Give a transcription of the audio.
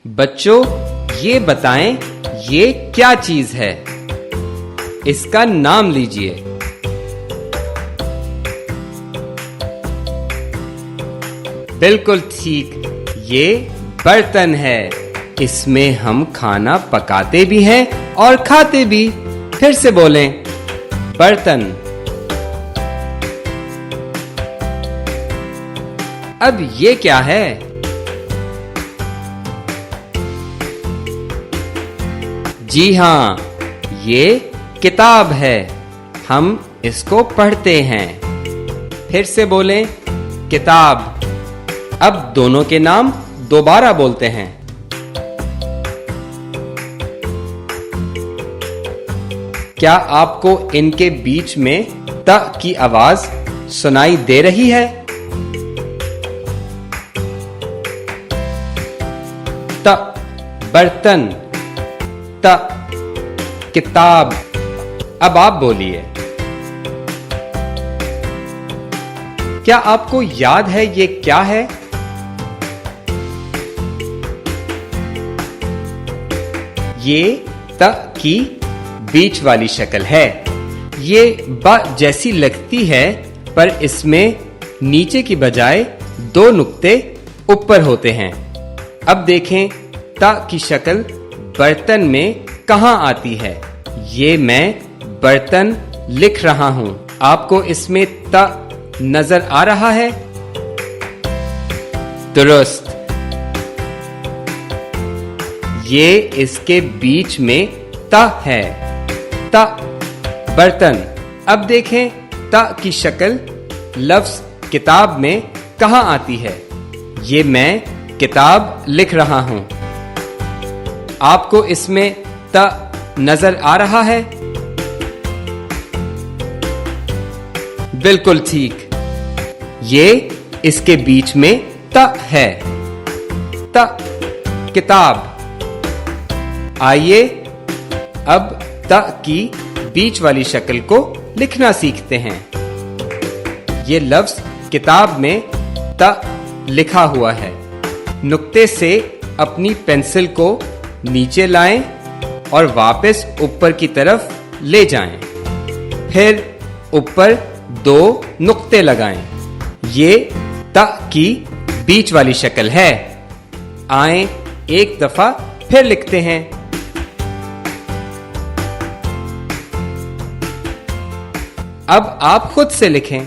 बच्चों, ये बताएं ये क्या चीज है? इसका नाम लीजिए। बिल्कुल ठीक, ये बर्तन है। इसमें हम खाना पकाते भी हैं और खाते भी। फिर से बोलें, बर्तन। अब ये क्या है? जी हां, ये किताब है। हम इसको पढ़ते हैं। फिर से बोलें, किताब। अब दोनों के नाम दोबारा बोलते हैं। क्या आपको इनके बीच में त की आवाज सुनाई दे रही है? त बर्तन, त किताब। अब आप बोलिए, क्या आपको याद है ये क्या है? ये त की बीच वाली शक्ल है। ये ब जैसी लगती है, पर इसमें नीचे की बजाय दो नुक्ते ऊपर होते हैं। अब देखें, त की शक्ल बर्तन में कहां आती है? ये मैं बर्तन लिख रहा हूं। आपको इसमें त नजर आ रहा है? दुरुस्त। ये इसके बीच में त है। त बर्तन। अब देखें, त की शक्ल लफ्ज किताब में कहां आती है? ये मैं किताब लिख रहा हूं। आपको इसमें त नजर आ रहा है? बिल्कुल ठीक, ये इसके बीच में त है। त किताब। आइए अब त की बीच वाली शक्ल को लिखना सीखते हैं। ये लफ्ज किताब में त लिखा हुआ है। नुक्ते से अपनी पेंसिल को नीचे लाएं और वापस ऊपर की तरफ ले जाएं। फिर ऊपर दो नुक्ते लगाएं। ये त की बीच वाली शक्ल है। आएं एक दफा फिर लिखते हैं। अब आप खुद से लिखें।